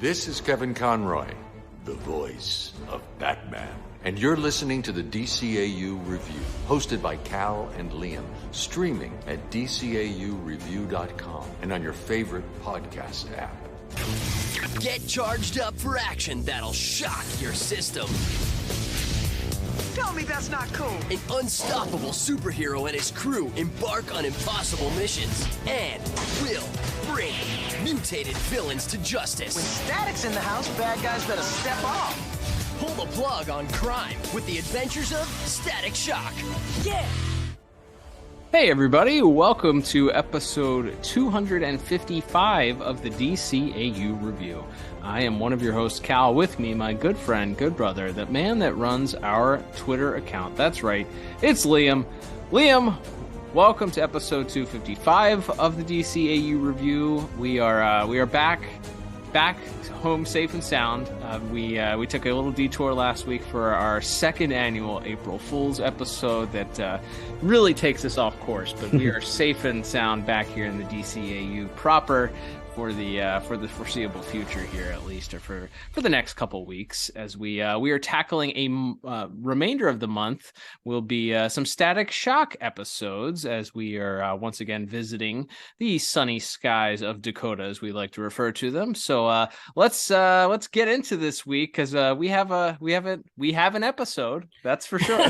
This is Kevin Conroy, the voice of Batman. And you're listening to the DCAU Review, hosted by Cal and Liam, streaming at DCAU-review.com and on your favorite podcast app. Get charged up for action that'll shock your system. Tell me that's not cool. An unstoppable superhero and his crew embark on impossible missions and will bring mutated villains to justice. When Static's in the house, bad guys better step off. Pull the plug on crime with the adventures of Static Shock. Yeah! Hey everybody, welcome to episode 255 of the DCAU Review. I am one of your hosts, Cal. With me, my good friend, good brother, the man that runs our Twitter account. That's right, it's Liam. Liam, welcome to episode 255 of the DCAU Review. We are back home safe and sound. We took a little detour last week for our second annual April Fool's episode that really takes us off course, but we are safe and sound back here in the DCAU-proper for the foreseeable future here, at least, or for the next couple weeks, as we are tackling a remainder of the month will be some Static Shock episodes, as we are once again visiting the sunny skies of Dakota, as we like to refer to them. So let's get into this week, because we have an episode, that's for sure.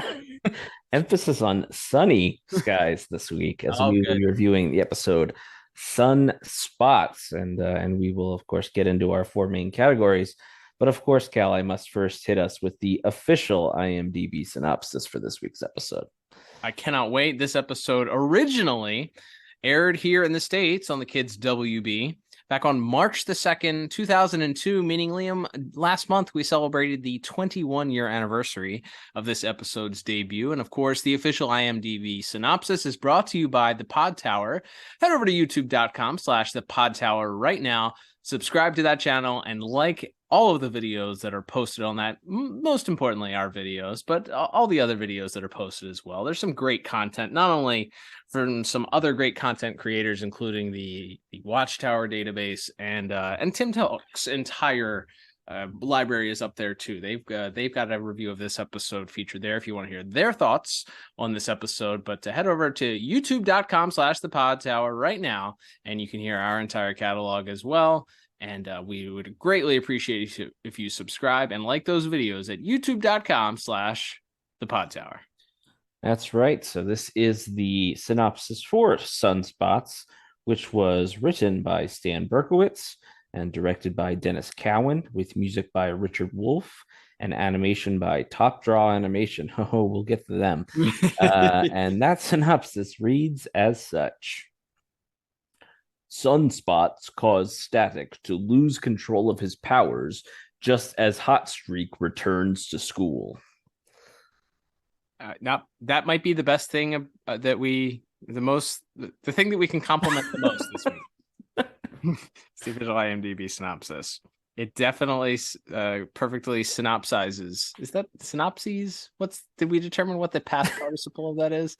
Emphasis on sunny skies this week, as we will be reviewing the episode Sunspots, and we will of course get into our four main categories. But of course, Cal, I must first hit us with the official IMDb synopsis for this week's episode. I cannot wait. This episode originally aired here in the States on the Kids WB back on March the 2nd, 2002, meaning, Liam, last month we celebrated the 21-year anniversary of this episode's debut. And of course, the official IMDb synopsis is brought to you by The Pod Tower. Head over to youtube.com/The Pod Tower right now. Subscribe to that channel and like all of the videos that are posted on that. Most importantly, our videos, but all the other videos that are posted as well. There's some great content, not only from some other great content creators, including the Watchtower database, and Tim Telk's entire library is up there too. They've got a review of this episode featured there if you want to hear their thoughts on this episode. But to head over to youtube.com/The Pod Tower right now, and you can hear our entire catalog as well. And we would greatly appreciate it if you subscribe and like those videos at youtube.com/The Pod Tower. That's right. So this is the synopsis for Sunspots, which was written by Stan Berkowitz and directed by Dennis Cowan, with music by Richard Wolf and animation by Top Draw Animation. Oh, we'll get to them. And that synopsis reads as such. Sunspots cause Static to lose control of his powers just as Hotstreak returns to school. Now, that might be the best thing the thing that we can compliment the most this week. It's the official IMDb synopsis. It definitely perfectly synopsizes. Is that synopses? Did we determine what the past participle of that is?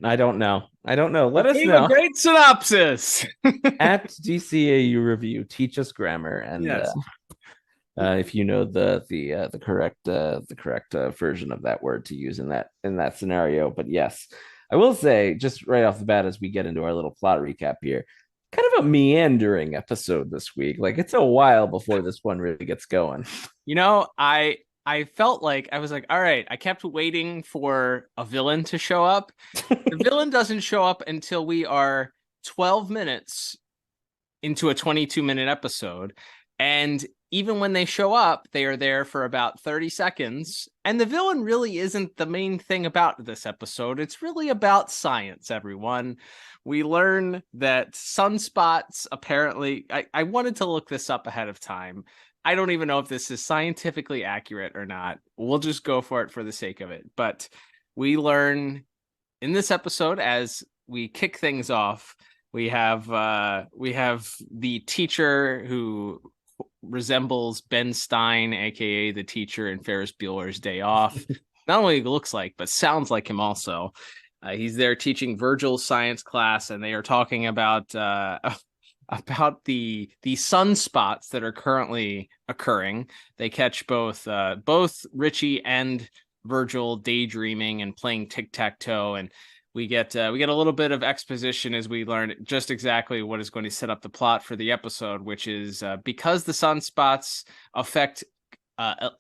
I don't know. Let us know. A great synopsis at DCAU Review. Teach us grammar, and yes. If you know the correct version of that word to use in that scenario. But yes, I will say, just right off the bat, as we get into our little plot recap here, kind of a meandering episode this week. Like, it's a while before this one really gets going. You know, I felt like I was like, all right, I kept waiting for a villain to show up. The villain doesn't show up until we are 12 minutes into a 22-minute episode. And even when they show up, they are there for about 30 seconds. And the villain really isn't the main thing about this episode. It's really about science, everyone. We learn that sunspots, apparently, I wanted to look this up ahead of time. I don't even know if this is scientifically accurate or not. We'll just go for it for the sake of it. But we learn in this episode, as we kick things off, we have the teacher who resembles Ben Stein, aka the teacher in Ferris Bueller's Day Off. Not only looks like, but sounds like him also. He's there teaching Virgil's science class, and they are talking about about the sunspots that are currently occurring. They catch both Richie and Virgil daydreaming and playing tic-tac-toe, and we get a little bit of exposition as we learn just exactly what is going to set up the plot for the episode, which is because the sunspots affect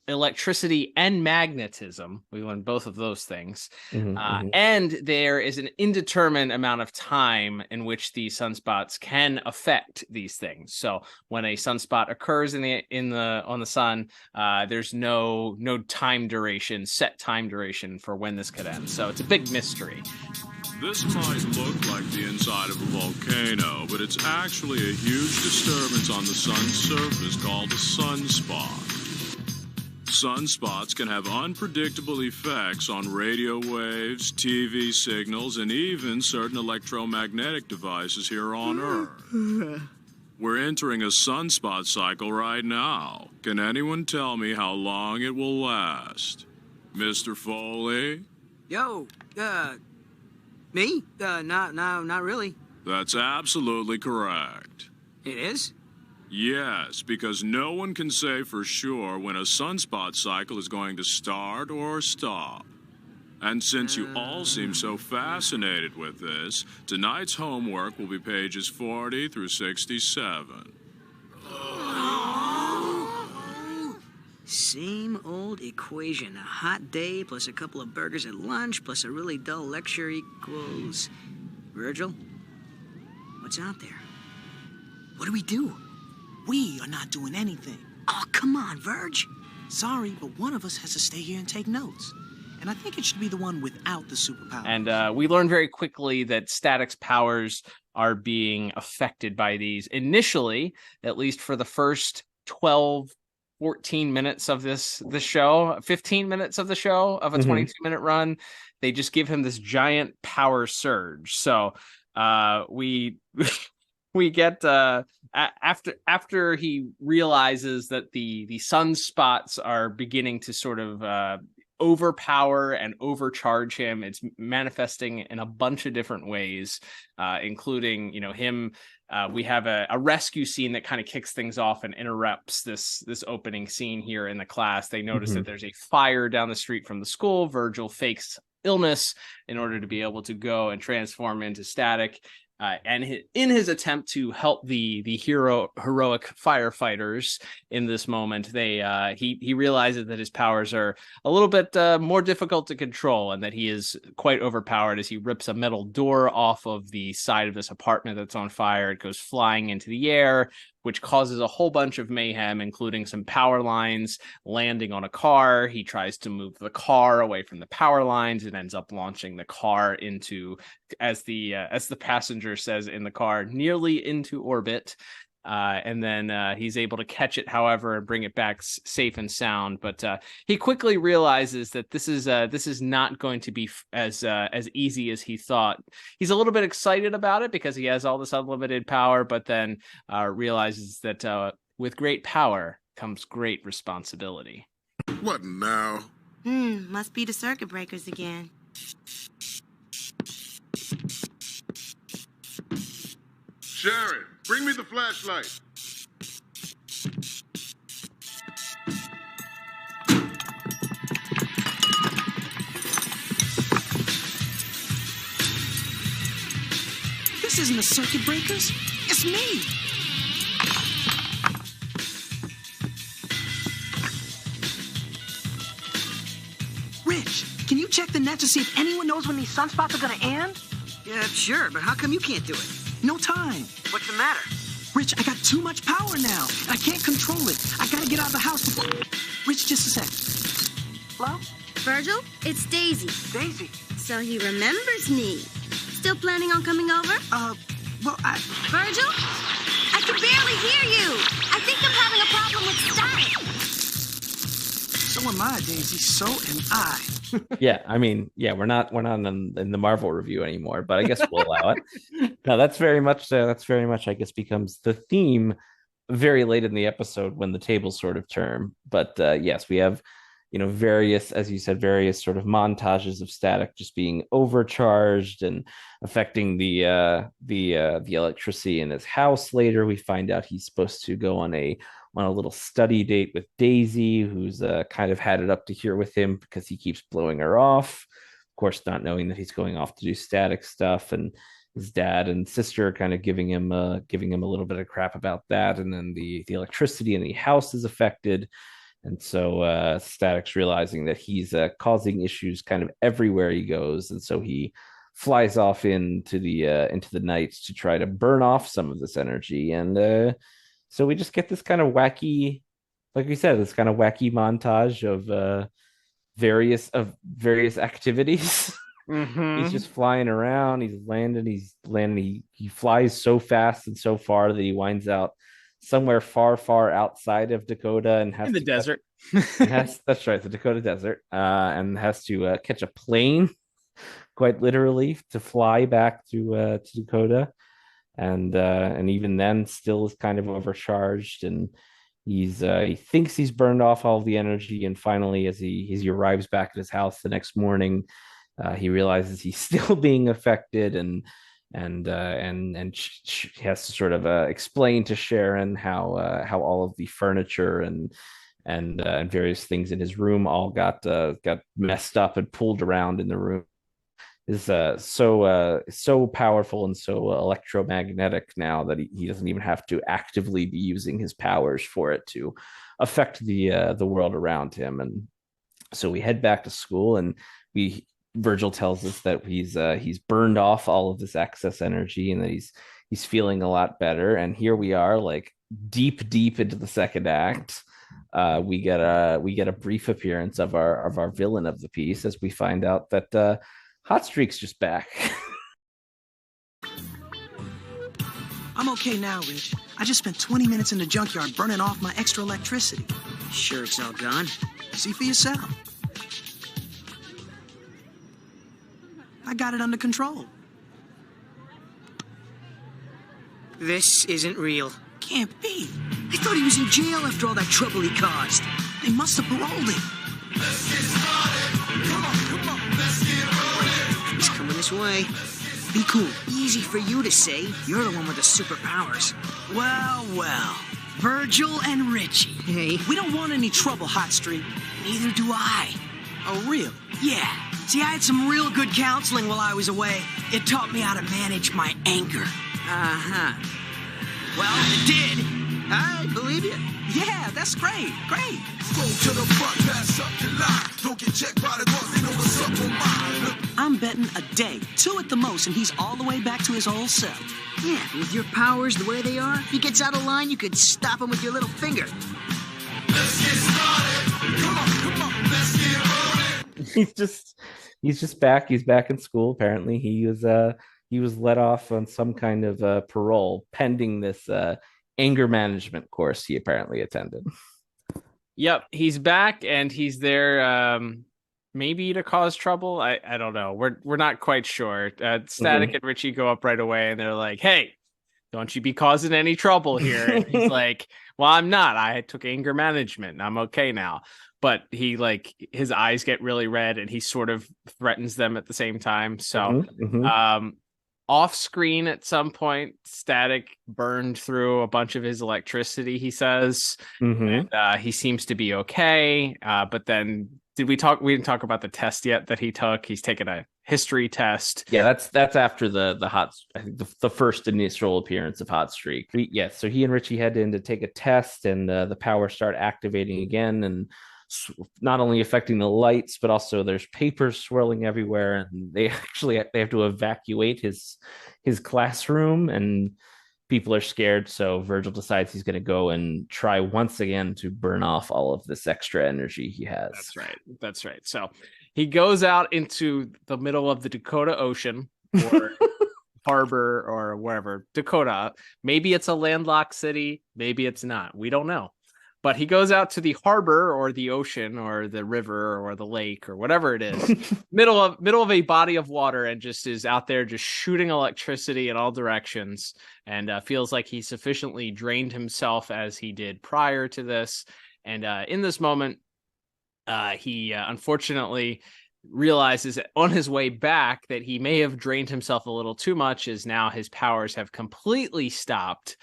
electricity and magnetism. We learn both of those things. And there is an indeterminate amount of time in which the sunspots can affect these things. So when a sunspot occurs on the sun, there's no set time duration for when this could end. So it's a big mystery. This might look like the inside of a volcano, but it's actually a huge disturbance on the sun's surface called a sunspot. Sunspots can have unpredictable effects on radio waves, TV signals, and even certain electromagnetic devices here on Earth. We're entering a sunspot cycle right now. Can anyone tell me how long it will last? Mr. Foley? Yo, me? Not really. That's absolutely correct. It is? Yes, because no one can say for sure when a sunspot cycle is going to start or stop. And since you all seem so fascinated with this, tonight's homework will be pages 40 through 67. Same old equation. A hot day plus a couple of burgers at lunch plus a really dull lecture equals... Virgil? What's out there? What do we do? We are not doing anything. Oh, come on, Virg. Sorry, but one of us has to stay here and take notes. And I think it should be the one without the superpower. And we learn very quickly that Static's powers are being affected by these. Initially, at least for the first 14 minutes of this show, 15 minutes of the show, of a 22-minute run, they just give him this giant power surge. So we get after he realizes that the sunspots are beginning to sort of overpower and overcharge him. It's manifesting in a bunch of different ways, including him. We have a rescue scene that kind of kicks things off and interrupts this opening scene here in the class. They notice that there's a fire down the street from the school. Virgil fakes illness in order to be able to go and transform into Static. And in his attempt to help the heroic firefighters in this moment, he realizes that his powers are a little bit more difficult to control, and that he is quite overpowered as he rips a metal door off of the side of this apartment that's on fire. It goes flying into the air, which causes a whole bunch of mayhem, including some power lines landing on a car. He tries to move the car away from the power lines and ends up launching the car into, as the passenger says in the car, nearly into orbit. And then he's able to catch it, however, and bring it back safe and sound. But he quickly realizes that this is not going to be as easy as he thought. He's a little bit excited about it because he has all this unlimited power, but then realizes that with great power comes great responsibility. What now? Must be the circuit breakers again. Sharon, bring me the flashlight. This isn't the circuit breakers. It's me. Rich, can you check the net to see if anyone knows when these sunspots are gonna end? Yeah, sure, but how come you can't do it? No time. What's the matter? Rich, I got too much power now. I can't control it. I gotta get out of the house before... Rich, just a sec. Hello? Virgil, it's Daisy. Daisy. So he remembers me. Still planning on coming over? Well, Virgil? I can barely hear you. I think I'm having a problem with static. So am I, Daisy. So am I. Yeah, I mean, yeah, we're not in the Marvel review anymore, but I guess we'll allow it. No, that's very much, I guess, becomes the theme very late in the episode when the tables sort of turn. But yes, we have various, as you said, various sort of montages of static just being overcharged and affecting the electricity in his house. Later, we find out he's supposed to go on a little study date with Daisy, who's kind of had it up to here with him because he keeps blowing her off. Of course, not knowing that he's going off to do static stuff, and his dad and sister are kind of giving him a little bit of crap about that. And then the electricity in the house is affected. And so Static's realizing that he's causing issues kind of everywhere he goes, and so he flies off into the night to try to burn off some of this energy. And so we just get this kind of wacky, like we said, this kind of wacky montage of various activities. Mm-hmm. He's just flying around. He's landing. He flies so fast and so far that he winds out somewhere far, far outside of Dakota and has in the to desert. that's right, the Dakota desert, and has to catch a plane, quite literally, to fly back to Dakota, and even then, still is kind of overcharged, and he thinks he's burned off all of the energy, and finally, as he arrives back at his house the next morning, he realizes he's still being affected, and she has to sort of explain to Sharon how all of the furniture and various things in his room all got messed up and pulled around in the room. Is so powerful and so electromagnetic now that he doesn't even have to actively be using his powers for it to affect the world around him. And so we head back to school, and Virgil tells us that he's burned off all of this excess energy and that he's feeling a lot better. And here we are, like deep into the second act. We get a brief appearance of our villain of the piece as we find out that Hot Streak's just back. I'm okay now, Rich. I just spent 20 minutes in the junkyard burning off my extra electricity. Sure it's all gone? See for yourself. I got it under control. This isn't real. Can't be. I thought he was in jail after all that trouble he caused. They must have paroled him. Let's get started. Come on. Let's get rolling. He's coming this way. Be cool. Easy for you to say. You're the one with the superpowers. Well. Virgil and Richie. Hey. We don't want any trouble, Hot Streak. Neither do I. Oh, real? Yeah. See, I had some real good counseling while I was away. It taught me how to manage my anger. Uh-huh. Well, it did. I believe you. Yeah, that's great. Go to the front, pass up your line. Don't get checked by the boss, they know what's up on mine. I'm betting a day, 2 at the most, and he's all the way back to his old self. Yeah, with your powers the way they are, if he gets out of line, you could stop him with your little finger. Let's get started. Come on, let's get rolling. He's just back. He's back in school. Apparently, he was let off on some kind of parole pending this anger management course he apparently attended. Yep, he's back, and he's there maybe to cause trouble. I don't know. We're not quite sure. Static and Richie go up right away, and they're like, "Hey, don't you be causing any trouble here." And he's like, "Well, I'm not. I took anger management, and I'm okay now." But his eyes get really red, and he sort of threatens them at the same time. So, off screen at some point, Static burned through a bunch of his electricity, he says. And he seems to be okay. But then we didn't talk about the test yet that he took. He's taken a history test. Yeah, that's after the I think the first initial appearance of Hot Streak. So he and Richie head in to take a test, and the powers start activating again, and not only affecting the lights, but also there's papers swirling everywhere, and they have to evacuate his classroom, and people are scared. So Virgil decides he's going to go and try once again to burn off all of this extra energy he has. That's right. So he goes out into the middle of the Dakota Ocean or harbor or wherever. Dakota. Maybe it's a landlocked city. Maybe it's not. We don't know. But he goes out to the harbor or the ocean or the river or the lake or whatever it is, middle of a body of water, and just is out there just shooting electricity in all directions, and feels like he sufficiently drained himself as he did prior to this. And in this moment, He unfortunately realizes on his way back that he may have drained himself a little too much, as now his powers have completely stopped,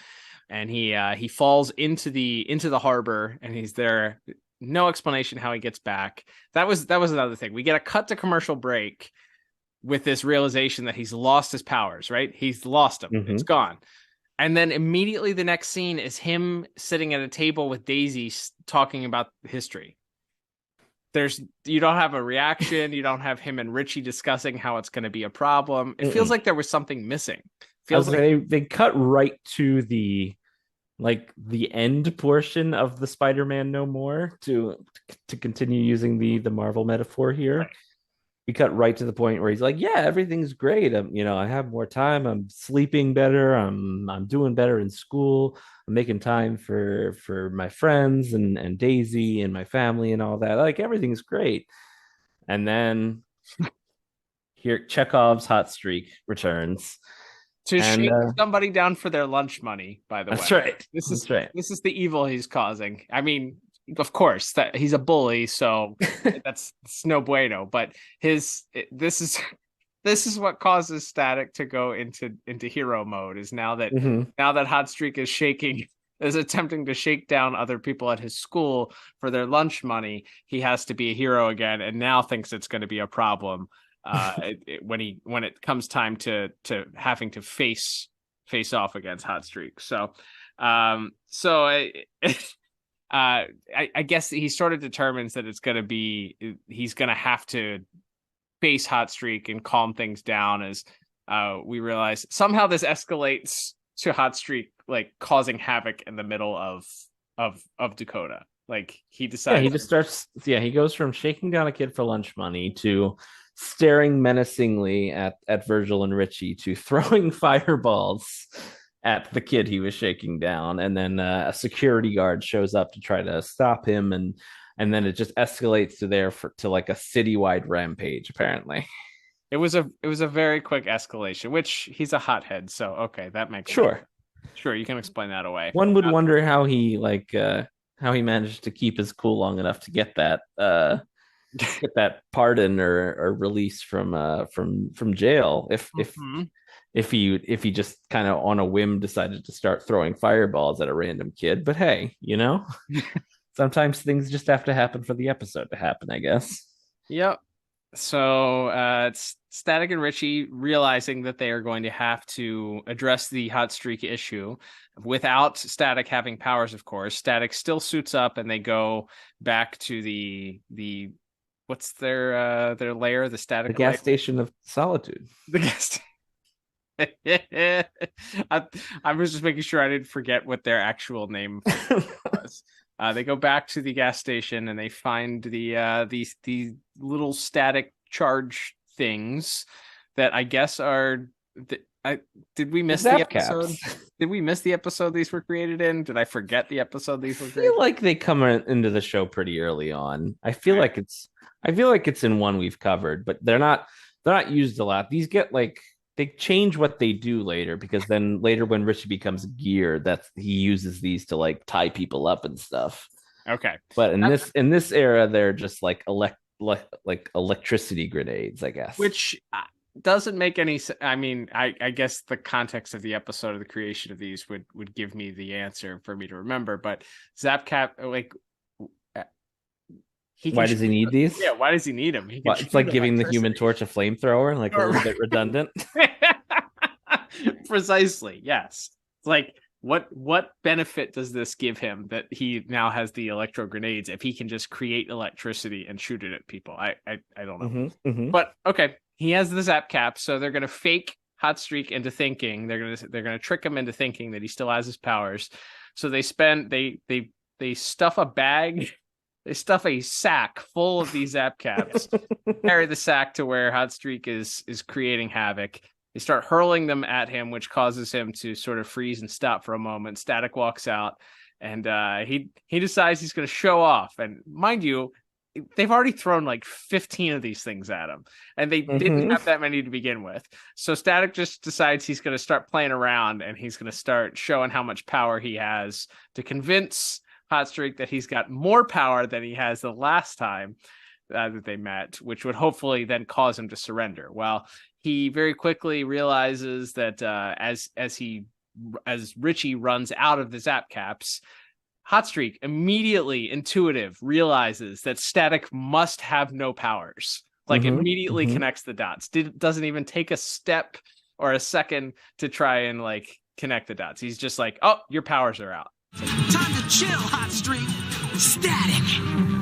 and he falls into the harbor, and he's there. No explanation how he gets back. That was another thing. We get a cut to commercial break with this realization that he's lost his powers, right? He's lost them. It's gone. And then immediately the next scene is him sitting at a table with Daisy talking about history. You don't have a reaction. You don't have him and Richie discussing how it's going to be a problem. It feels like there was something missing. They cut right to the end portion of the Spider-Man No More to continue using the Marvel metaphor here. Right. We cut right to the point where he's like, yeah, everything's great. I have more time. I'm sleeping better. I'm doing better in school. I'm making time for my friends and Daisy and my family and all that. Like, everything's great. And then here, Chekhov's hot streak returns. To shake somebody down for their lunch money, by the way. That's right. This is the evil he's causing. I mean, of course, that he's a bully, so it's no bueno. But this is what causes Static to go into hero mode. Is now that Hot Streak is attempting to shake down other people at his school for their lunch money. He has to be a hero again, and now thinks it's going to be a problem when it comes time to having to face off against Hot Streak. So I guess he sort of determines that he's going to have to face Hot Streak and calm things down, as we realize somehow this escalates to Hot Streak like causing havoc in the middle of Dakota. Like, he decides he just starts he goes from shaking down a kid for lunch money to staring menacingly at Virgil and Richie to throwing fireballs at the kid he was shaking down, and then a security guard shows up to try to stop him, and then it just escalates to like a citywide rampage. Apparently, it was a very quick escalation, which he's a hothead, so okay, that makes sense. Sure, you can explain that away. One would wonder how he managed to keep his cool long enough to get that pardon or release from jail if he just kind of on a whim decided to start throwing fireballs at a random kid. But hey, sometimes things just have to happen for the episode to happen, I guess. Yep. So it's Static and Richie realizing that they are going to have to address the Hot Streak issue without Static having powers, of course. Static still suits up, and they go back to the what's their lair, the Static gas station of Solitude. The gas I was just making sure I didn't forget what their actual name was. They go back to the gas station, and they find these little static charge things that I guess are. Did we miss the episode? Did we miss the episode these were created in? Did I forget the episode these were created? I feel like they come into the show pretty early on. I feel like it's in one we've covered, but they're not used a lot. These get they change what they do later, because then later when Richie becomes gear, he uses these to tie people up and stuff. Okay. But in this era, they're just like electricity grenades, I guess. Which doesn't make any sense. I mean, I guess the context of the episode of the creation of these would give me the answer for me to remember. But Zap-cap, why does he need these? Yeah, why does he need them? It's like giving the Human Torch a flamethrower, a little bit redundant. Precisely, yes. It's like, what benefit does this give him that he now has the electro grenades if he can just create electricity and shoot it at people? I don't know. But okay, he has the Zap-cap, so they're gonna fake Hot Streak into thinking they're gonna trick him into thinking that he still has his powers. So they stuff a bag. They stuff a sack full of these Zap-caps, carry the sack to where Hot Streak is creating havoc. They start hurling them at him, which causes him to sort of freeze and stop for a moment. Static walks out, and he decides he's going to show off. And mind you, they've already thrown 15 of these things at him, and they didn't have that many to begin with. So Static just decides he's going to start playing around, and he's going to start showing how much power he has to convince Hot Streak that he's got more power than he has the last time that they met, which would hopefully then cause him to surrender. Well, he very quickly realizes that as Richie runs out of the Zap-caps, Hot Streak immediately intuitive realizes that Static must have no powers. Like immediately connects the dots. Doesn't even take a step or a second to try and like connect the dots. He's just like, oh, your powers are out. Time to chill, Hot Streak. Static.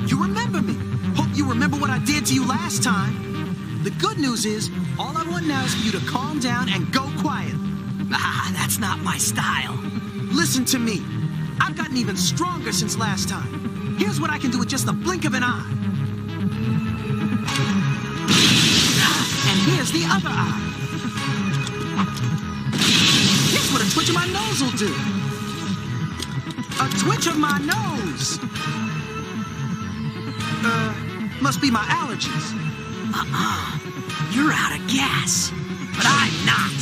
You remember me. Hope you remember what I did to you last time. The good news is, all I want now is for you to calm down and go quiet. Ah, that's not my style. Listen to me. I've gotten even stronger since last time. Here's what I can do with just the blink of an eye. And here's the other eye. Here's what a twitch of my nose will do. A twitch of my nose. Must be my allergies. You're out of gas. But I'm not.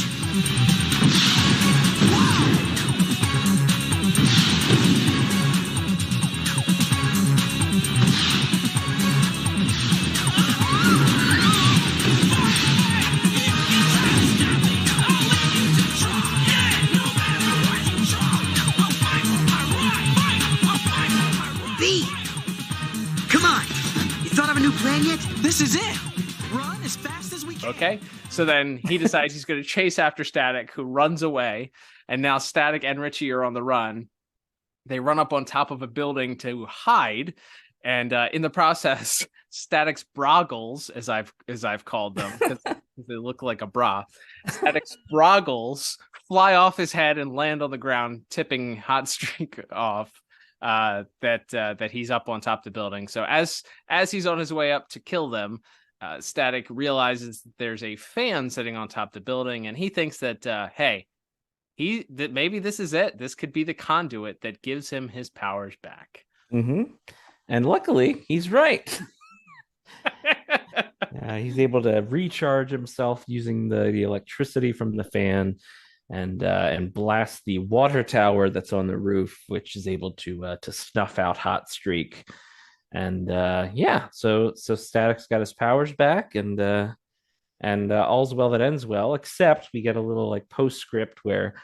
Yet? This is it. Run as fast as we can. Okay, so then he decides he's going to chase after Static, who runs away, and now Static and Richie are on the run. They run up on top of a building to hide, and in the process, Static's broggles, as I've called them, because they look like a bra. Static's broggles fly off his head and land on the ground, tipping Hot Streak off. That he's up on top of the building. So as he's on his way up to kill them, Static realizes that there's a fan sitting on top of the building, and he thinks that that maybe this is it. This could be the conduit that gives him his powers back. And luckily, he's right. He's able to recharge himself using the electricity from the fan. And blast the water tower that's on the roof, which is able to snuff out Hot Streak. And so Static's got his powers back, and all's well that ends well. Except we get a little like postscript where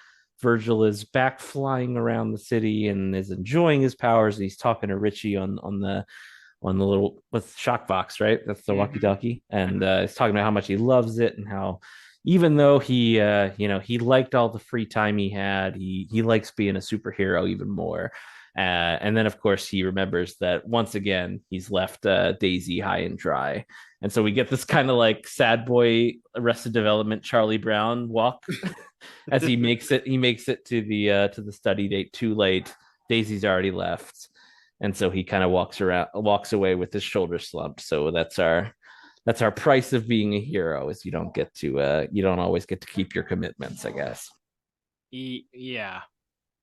Virgil is back flying around the city and is enjoying his powers. And he's talking to Richie on the little with Shockbox, right? That's the walkie-talkie, and he's talking about how much he loves it and how, even though he liked all the free time he had, he likes being a superhero even more. And then, of course, he remembers that once again, he's left Daisy high and dry. And so we get this kind of like sad boy Arrested Development Charlie Brown walk as he makes it to the study date too late. Daisy's already left. And so he kind of walks away with his shoulder slumped. So that's our price of being a hero, is you don't always get to keep your commitments, I guess. Yeah.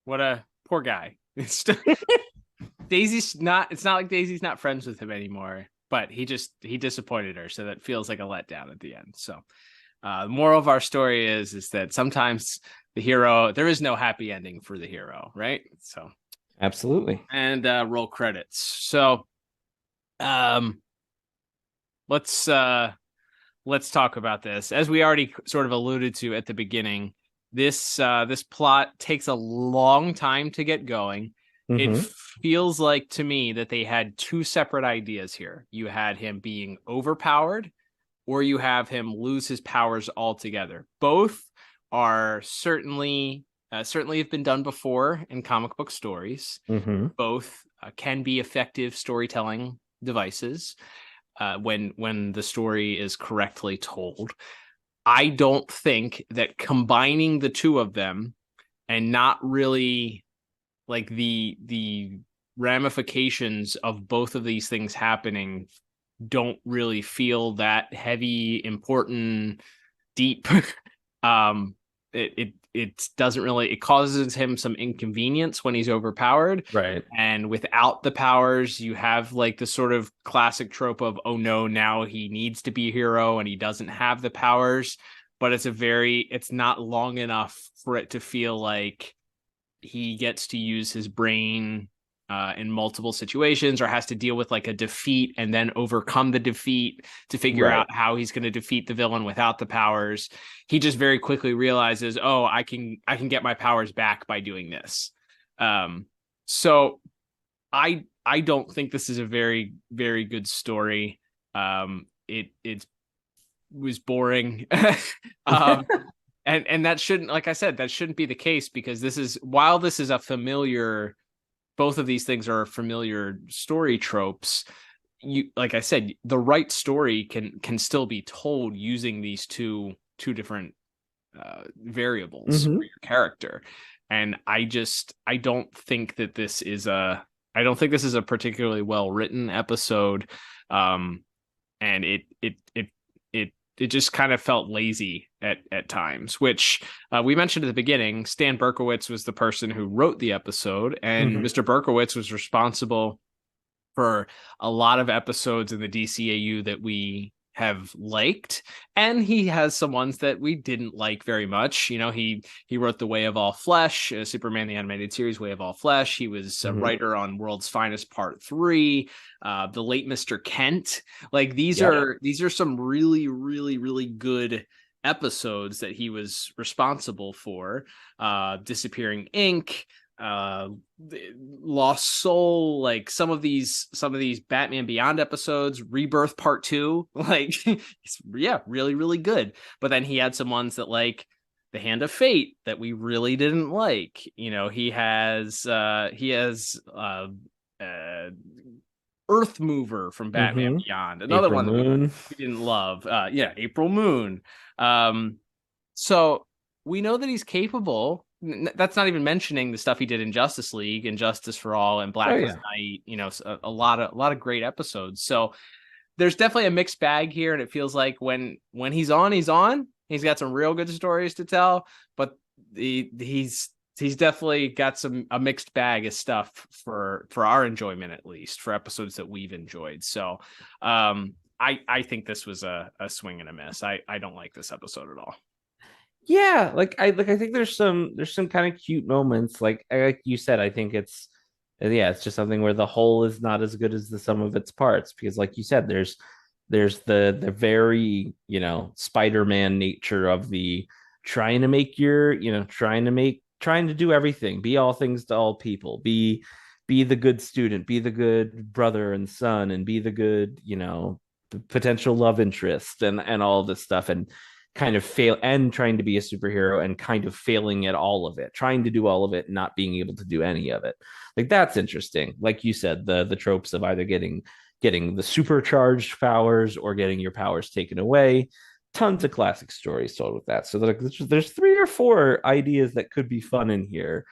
What a poor guy. It's not like Daisy's not friends with him anymore, but he disappointed her. So that feels like a letdown at the end. So the moral of our story is that sometimes there is no happy ending for the hero, right? So absolutely. And roll credits. So, let's talk about this. As we already sort of alluded to at the beginning, this plot takes a long time to get going. It feels like to me that they had two separate ideas here. You had him being overpowered, or you have him lose his powers altogether. Both are certainly have been done before in comic book stories. Both can be effective storytelling devices. When the story is correctly told. I don't think that combining the two of them and not really like the ramifications of both of these things happening don't really feel that heavy, important, deep. It doesn't really, it causes him some inconvenience when he's overpowered. Right. And without the powers, you have like the sort of classic trope of, oh no, now he needs to be a hero and he doesn't have the powers. But it's not long enough for it to feel like he gets to use his brain in multiple situations, or has to deal with like a defeat and then overcome the defeat to figure out how he's going to defeat the villain without the powers. He just very quickly realizes, oh, I can get my powers back by doing this. So I don't think this is a very, very good story. It was boring. And that shouldn't, like I said, that shouldn't be the case, because while this is a familiar, both of these things are familiar story tropes. Like I said, the right story can still be told using these two different variables for your character. And I don't think that this is a particularly well written episode. And it just kind of felt lazy at times, which we mentioned at the beginning. Stan Berkowitz was the person who wrote the episode, and Mr. Berkowitz was responsible for a lot of episodes in the DCAU that we have liked, and he has some ones that we didn't like very much. You know, he wrote The Way of All Flesh, Superman the Animated Series, Way of All Flesh. He was a writer on World's Finest Part 3, The Late Mr. Kent. Like these are some really, really, really good episodes that he was responsible for. Disappearing Ink, Lost Soul, like some of these Batman Beyond episodes, Rebirth Part 2, like really, really good. But then he had some ones that, like The Hand of Fate, that we really didn't like. You know, he has Earth Mover from Batman Beyond, another April one that we didn't love. April Moon. So we know that he's capable. That's not even mentioning the stuff he did in Justice League and Justice for All and Blackest Night. You know, a lot of great episodes. So there's definitely a mixed bag here, and it feels like when he's on. He's got some real good stories to tell, but he's definitely got a mixed bag of stuff for our enjoyment, at least for episodes that we've enjoyed. So I think this was a swing and a miss. I don't like this episode at all. Yeah, I think there's some kind of cute moments. Like you said, I think it's just something where the whole is not as good as the sum of its parts, because like you said, there's the very, you know, Spider-Man nature of the trying to do everything, be all things to all people, be the good student, be the good brother and son, and be the good, you know, potential love interest and all this stuff, and kind of fail, and trying to be a superhero and kind of failing at all of it, trying to do all of it, not being able to do any of it. Like that's interesting. Like you said, the tropes of either getting the supercharged powers or getting your powers taken away. Tons of classic stories told with that. So there's 3 or 4 ideas that could be fun in here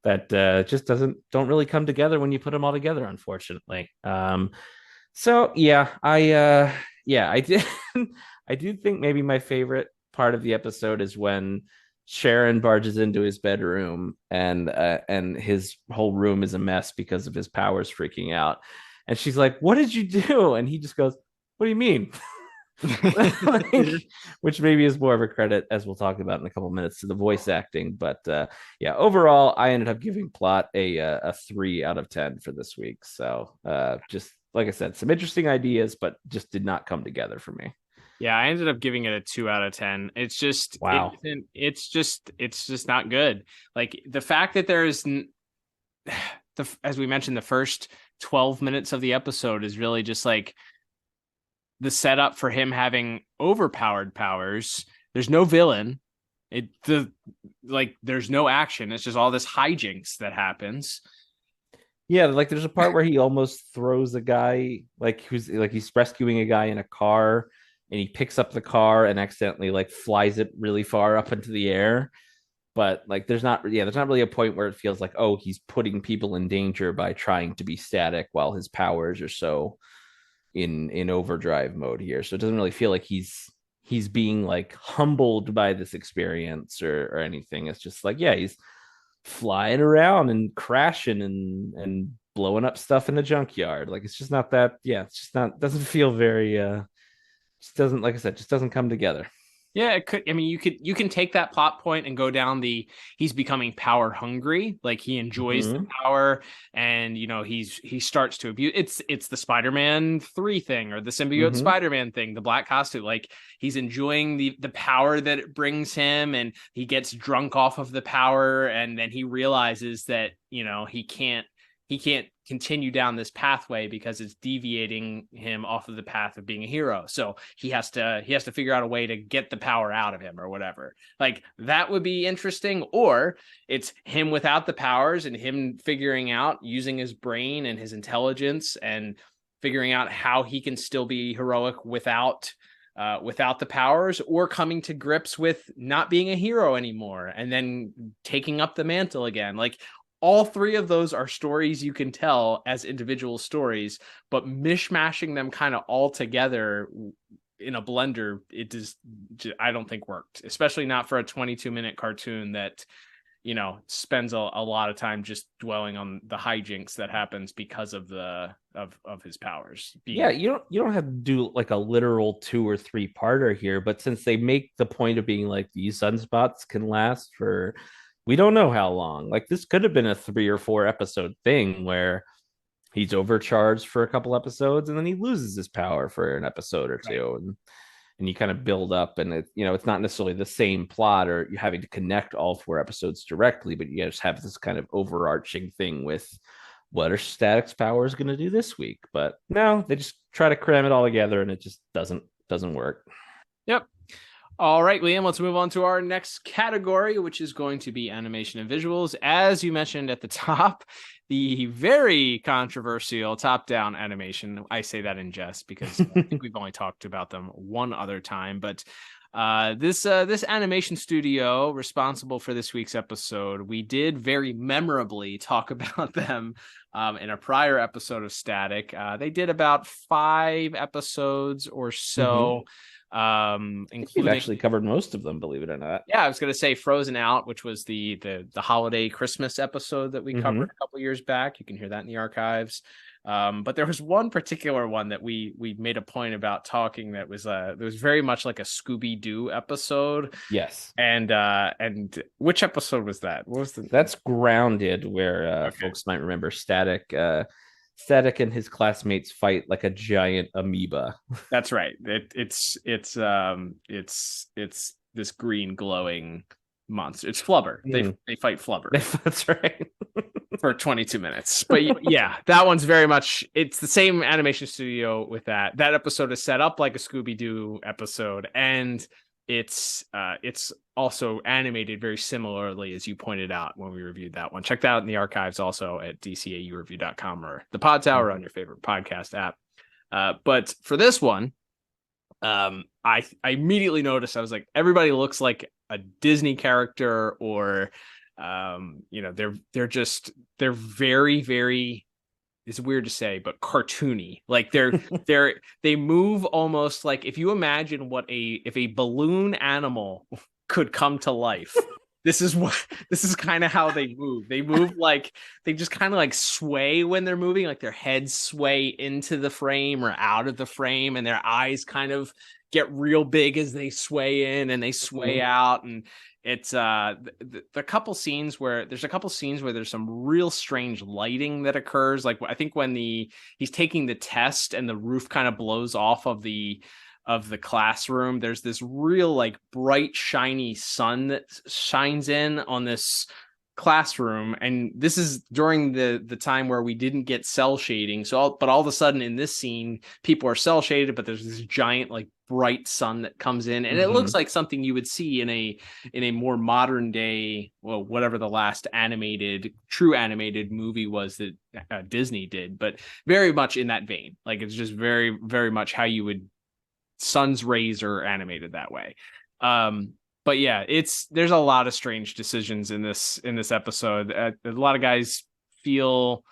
that just don't really come together when you put them all together, unfortunately. So yeah, I did. I do think maybe my favorite part of the episode is when Sharon barges into his bedroom and his whole room is a mess because of his powers freaking out. And she's like, "What did you do?" And he just goes, "What do you mean?" Which maybe is more of a credit, as we'll talk about in a couple of minutes, to the voice acting. But overall, I ended up giving plot a 3 out of 10 for this week. So just like I said, some interesting ideas, but just did not come together for me. Yeah, I ended up giving it a 2 out of 10. It's just wow. It's just not good. Like the fact that there's as we mentioned, the first 12 minutes of the episode is really just like the setup for him having overpowered powers. There's no villain. There's no action. It's just all this hijinks that happens. Yeah, like there's a part where he almost throws a guy, he's rescuing a guy in a car, and he picks up the car and accidentally flies it really far up into the air. But there's not really a point where it feels like, oh, he's putting people in danger by trying to be static while his powers are so in overdrive mode here. So it doesn't really feel like he's being humbled by this experience or anything. It's just he's flying around and crashing and blowing up stuff in the junkyard. It's just not that. Yeah, it's just not. Doesn't feel very. Just doesn't, like I said, just doesn't come together. Yeah, it could. I mean, you can take that plot point and go down he's becoming power hungry, like he enjoys the power, and he starts to abuse. It's the Spider-Man 3 thing, or the symbiote Spider-Man thing, the black costume. Like he's enjoying the power that it brings him, and he gets drunk off of the power, and then he realizes that he can't continue down this pathway because it's deviating him off of the path of being a hero. So he has to figure out a way to get the power out of him or whatever. Like that would be interesting. Or it's him without the powers and him figuring out, using his brain and his intelligence and figuring out how he can still be heroic without the powers, or coming to grips with not being a hero anymore and then taking up the mantle again. Like all three of those are stories you can tell as individual stories, but mishmashing them kind of all together in a blender, I don't think worked, especially not for a 22-minute cartoon that, spends a lot of time just dwelling on the hijinks that happens because of of his powers. You don't have to do like a literal 2 or 3 parter here, but since they make the point of being like these sunspots can last for, we don't know how long. Like this could have been a 3 or 4 episode thing where he's overcharged for a couple episodes and then he loses his power for an episode or two. Right. And you kind of build up, and it's not necessarily the same plot or you having to connect all 4 episodes directly, but you just have this kind of overarching thing with what are Static's powers going to do this week. But no, they just try to cram it all together and it just doesn't work. Yep. All right, Liam, let's move on to our next category, which is going to be animation and visuals. As you mentioned at the top, the very controversial top-down animation. I say that in jest because I think we've only talked about them one other time. But this animation studio responsible for this week's episode, we did very memorably talk about them in a prior episode of Static. They did about 5 episodes or so. Including, we've actually covered most of them, believe it or not. Yeah, I was going to say Frozen Out, which was the holiday Christmas episode that we covered a couple years back. You can hear that in the archives. But there was one particular one that we made a point about talking that was very much like a Scooby-Doo episode. Yes. And which episode was that? What was That's Grounded, where folks might remember Static and his classmates fight like a giant amoeba. That's right. It's this green glowing monster. It's Flubber. They fight Flubber. That's right. For 22 minutes. But yeah, that one's very much, it's the same animation studio with that. That episode is set up like a Scooby-Doo episode, and it's also animated very similarly, as you pointed out when we reviewed that one. Check that out in the archives also at DCAU-review.com or the Pod Tower on your favorite podcast app. But for this one, I immediately noticed, I was like, everybody looks like a Disney character, or they're very, very, it's weird to say, but cartoony. Like they move almost like, if you imagine if a balloon animal could come to life, this is kind of how they move. They move like, they just kind of like sway when they're moving, like their heads sway into the frame or out of the frame, and their eyes kind of get real big as they sway in and they sway out. And it's the couple scenes where there's some real strange lighting that occurs. Like I think when he's taking the test and the roof kind of blows off of the classroom, there's this real like bright shiny sun that shines in on this classroom, and this is during the time where we didn't get cell shading. But all of a sudden in this scene, people are cell shaded, but there's this giant like bright sun that comes in, and it looks like something you would see in a more modern day, well, whatever the last true animated movie was that Disney did, but very much in that vein. Like it's just very, very much how you would, sun's rays are animated that way. But yeah, there's a lot of strange decisions in this episode. A lot of guys feel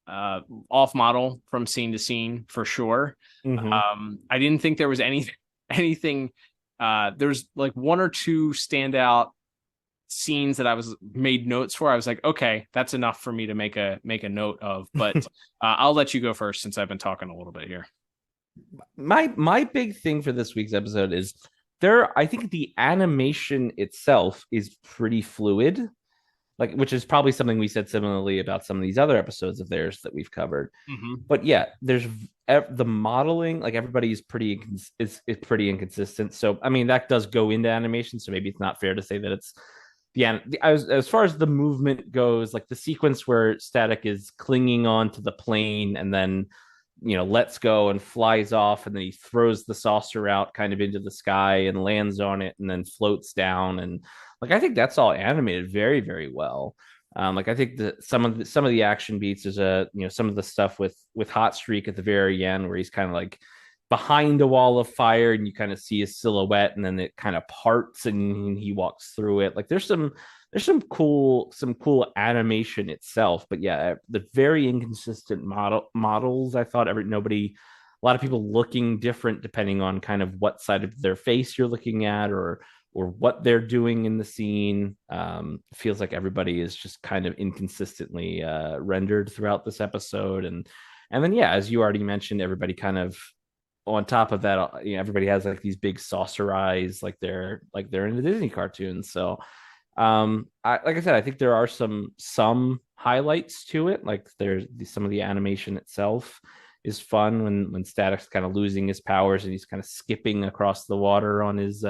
off model from scene to scene for sure. I didn't think there was anything. There's like 1 or 2 standout scenes that I made notes for. I was like, okay, that's enough for me to make a note of. But I'll let you go first since I've been talking a little bit here. My big thing for this week's episode is I think the animation itself is pretty fluid, like, which is probably something we said similarly about some of these other episodes of theirs that we've covered. But yeah, there's the modeling, like everybody is is pretty inconsistent. So I mean, that does go into animation, so maybe it's not fair to say that it's as far as the movement goes, like the sequence where Static is clinging on to the plane and then lets go and flies off, and then he throws the saucer out kind of into the sky and lands on it and then floats down, and like I think that's all animated very, very well. Like I think that some of the action beats is some of the stuff with Hot Streak at the very end where he's kind of like behind a wall of fire and you kind of see his silhouette and then it kind of parts and he walks through it. Like there's some cool animation itself, but yeah, the very inconsistent models. I thought a lot of people looking different depending on kind of what side of their face you're looking at or what they're doing in the scene. Feels like everybody is just kind of inconsistently rendered throughout this episode, and then yeah, as you already mentioned, everybody kind of on top of that, everybody has like these big saucer eyes, like they're in the Disney cartoons. So like I said, I think there are some highlights to it. Like there's some of the animation itself is fun when Static's kind of losing his powers and he's kind of skipping across the water on his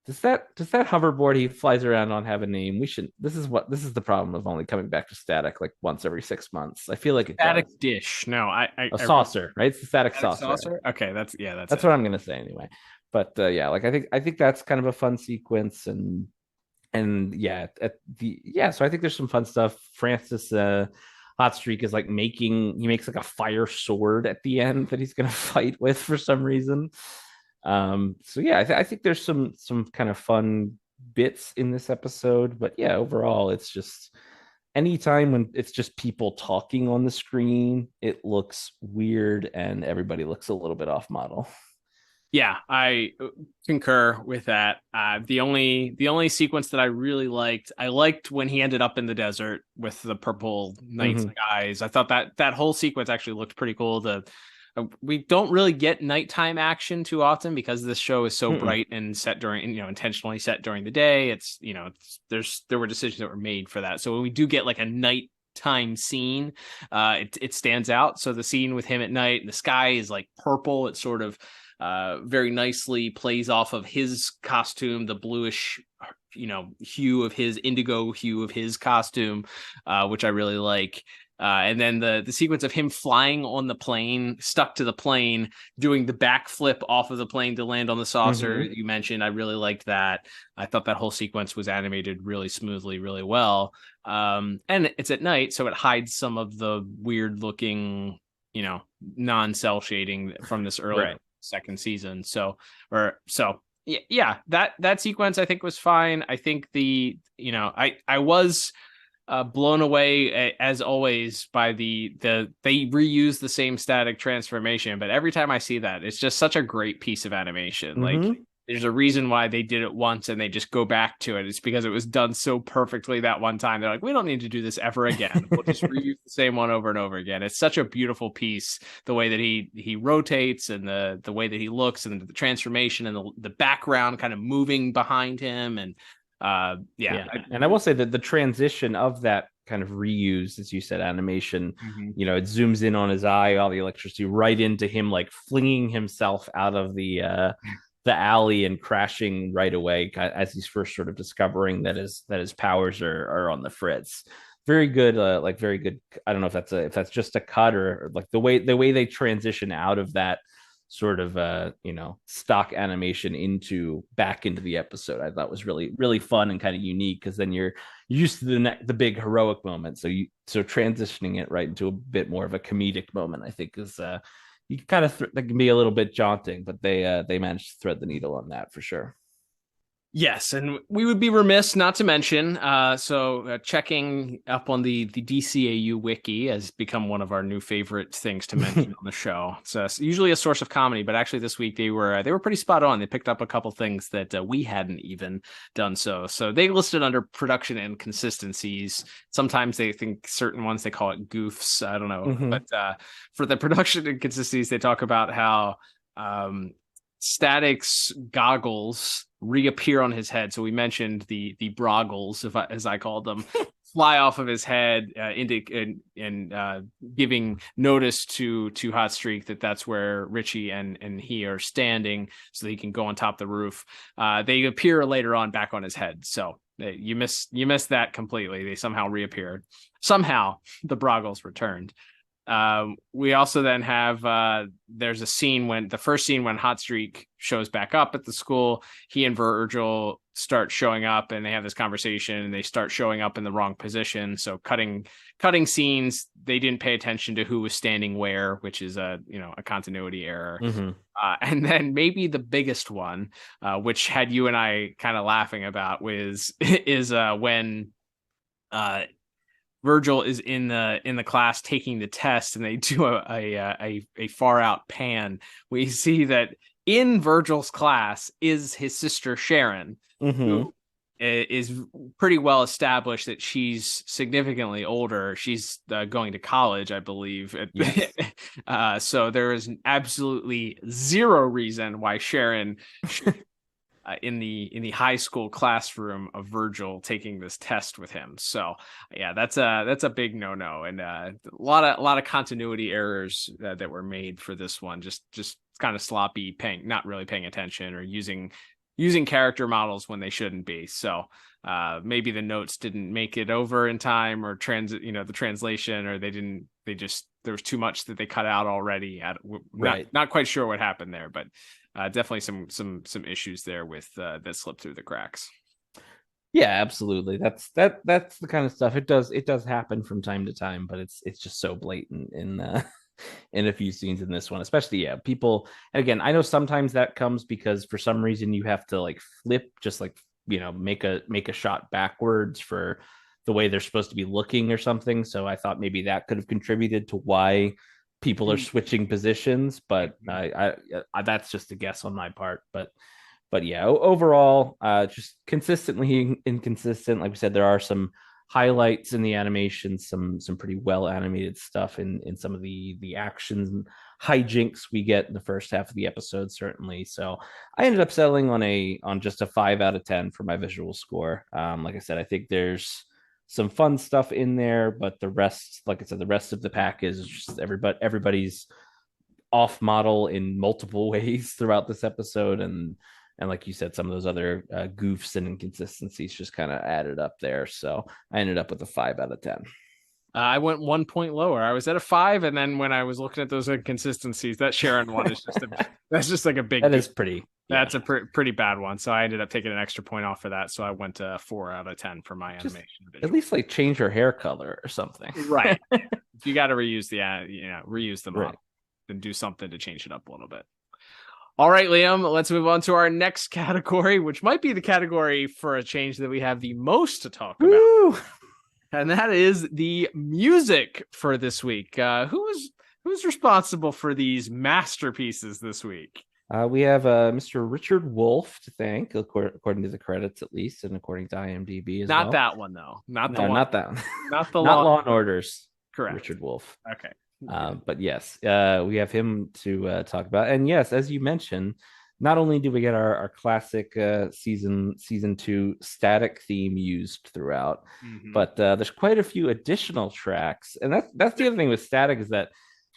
does that hoverboard he flies around on have a name? This is the problem of only coming back to Static like once every 6 months. I feel like Static dish. No, a saucer, right? It's the Static saucer. Okay, that's what I'm gonna say anyway. But yeah, like I think that's kind of a fun sequence, and yeah, so I think there's some fun stuff. Francis Hot Streak is like he makes like a fire sword at the end that he's gonna fight with for some reason. So yeah, I think there's some kind of fun bits in this episode, but yeah, overall it's just anytime when it's just people talking on the screen, it looks weird and everybody looks a little bit off model. Yeah, I concur with that. The only sequence that I really liked when he ended up in the desert with the purple night skies. I thought that whole sequence actually looked pretty cool. We don't really get nighttime action too often because this show is so bright and set during, intentionally set during the day. There were decisions that were made for that. So when we do get like a nighttime scene, it stands out. So the scene with him at night and the sky is like purple. It sort of very nicely plays off of his costume, the bluish, hue of his indigo hue of his costume, which I really like. And then the sequence of him flying on the plane, stuck to the plane, doing the backflip off of the plane to land on the saucer you mentioned. I really liked that. I thought that whole sequence was animated really smoothly, really well. And it's at night, so it hides some of the weird looking, non-cell shading from this early second season. Yeah, that sequence I think was fine. I think I was blown away as always by they reuse the same Static transformation, but every time I see that, it's just such a great piece of animation. Like there's a reason why they did it once and they just go back to it. It's because it was done so perfectly that one time. They're like, we don't need to do this ever again. We'll just reuse the same one over and over again. It's such a beautiful piece, the way that he rotates and the way that he looks and the transformation and the background kind of moving behind him. And and I will say that the transition of that kind of reuse, as you said, animation, it zooms in on his eye, all the electricity right into him like flinging himself out of the alley and crashing right away as he's first sort of discovering that his powers are on the fritz. Very good, very good. I don't know if that's just a cut or like the way they transition out of that sort of stock animation back into the episode, I thought was really, really fun and kind of unique, because then you're used to the big heroic moment, so transitioning it right into a bit more of a comedic moment, I think is you kind of that can be a little bit jaunting, but they managed to thread the needle on that for sure. Yes, and we would be remiss not to mention, checking up on the DCAU wiki has become one of our new favorite things to mention on the show. It's usually a source of comedy, but actually this week they were pretty spot on. They picked up a couple things that we hadn't even done so. So they listed under production inconsistencies. Sometimes they think certain ones, they call it goofs. I don't know. But for the production inconsistencies, they talk about how Static's goggles reappear on his head. So we mentioned the broggles, as I called them, fly off of his head, giving notice to Hot Streak that that's where Richie and he are standing, so that he can go on top of the roof. They appear later on back on his head. So you missed that completely. They somehow reappeared. Somehow the broggles returned. We also then have there's a scene when Hot Streak shows back up at the school. He and Virgil start showing up, and they have this conversation, and they start showing up in the wrong position. So cutting scenes, they didn't pay attention to who was standing where, which is a continuity error. Mm-hmm. And then maybe the biggest one, which had you and I kind of laughing about, is when Virgil is in the class taking the test, and they do a far out pan. We see that in Virgil's class is his sister Sharon, who is pretty well established that she's significantly older. She's going to college, I believe. Yes. So there is absolutely zero reason why Sharon in the high school classroom of Virgil taking this test with him. So yeah, that's a big no, and a lot of continuity errors that were made for this one. Just kind of sloppy, not really paying attention, or using character models when they shouldn't be. So maybe the notes didn't make it over in time, or the translation, or there was too much that they cut out already. Not quite sure what happened there, but definitely some issues there with that slipped through the cracks. Yeah, absolutely. That's the kind of stuff. It does happen from time to time, but it's just so blatant in a few scenes in this one, especially. Yeah, people. And again, I know sometimes that comes because for some reason you have to like flip, just like make a shot backwards for the way they're supposed to be looking or something. So I thought maybe that could have contributed to why people are switching positions, but I that's just a guess on my part. But yeah, overall, just consistently inconsistent. Like we said, there are some highlights in the animation, some pretty well animated stuff in some of the actions and hijinks we get in the first half of the episode, certainly. So I ended up settling on just a 5 out of 10 for my visual score. Like I said, I think there's some fun stuff in there, but the rest, like I said, the rest of the pack is just everybody's off model in multiple ways throughout this episode, and like you said, some of those other goofs and inconsistencies just kind of added up there. So I ended up with a 5 out of 10. I went 1 point lower. I was at a 5, and then when I was looking at those inconsistencies, that Sharon one is just like a big. That is pretty. That's a pretty bad one. So I ended up taking an extra point off for that. So I went to 4 out of 10 for my animation. At least like change her hair color or something. Right. If you got to reuse reuse the model, then do something to change it up a little bit. All right, Liam, let's move on to our next category, which might be the category for a change that we have the most to talk about. And that is the music for this week. Who's responsible for these masterpieces this week? We have Mr. Richard Wolf to thank, according to the credits at least, and according to IMDb as well. Not that one though. Not that one. Not the Law and Orders. Correct. Richard Wolf. Okay. But yes, we have him to talk about. And yes, as you mentioned, not only do we get our classic season 2 static theme used throughout, but there's quite a few additional tracks. And that's the other thing with static, is that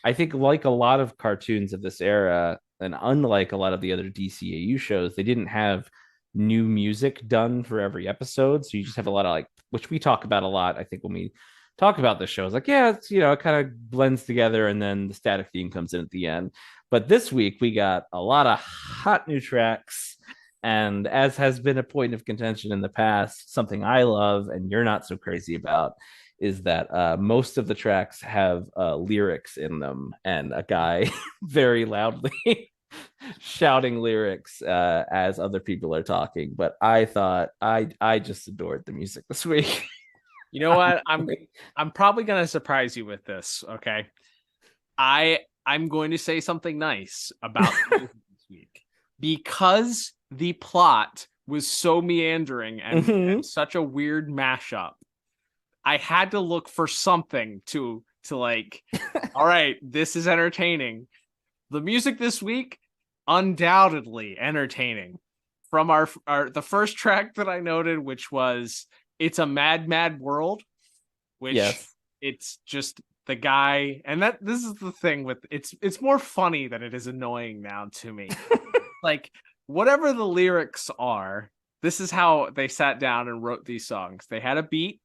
I think, like a lot of cartoons of this era, and unlike a lot of the other DCAU shows, they didn't have new music done for every episode. So you just have a lot of which we talk about a lot, I think, when we talk about the show. It's like, yeah, it's, it kind of blends together, and then the static theme comes in at the end. But this week we got a lot of hot new tracks, and as has been a point of contention in the past, something I love and you're not so crazy about is that most of the tracks have lyrics in them, and a guy very loudly shouting lyrics as other people are talking. But I thought I just adored the music this week. You know what? I'm probably gonna surprise you with this. Okay, I'm going to say something nice about this week, because the plot was so meandering and such a weird mashup. I had to look for something to like, all right, this is entertaining. The music this week undoubtedly entertaining. From the first track that I noted, which was "It's a Mad Mad World," which it's just the guy, and this is the thing with it's more funny than it is annoying now to me. Like, whatever the lyrics are, this is how they sat down and wrote these songs. They had a beat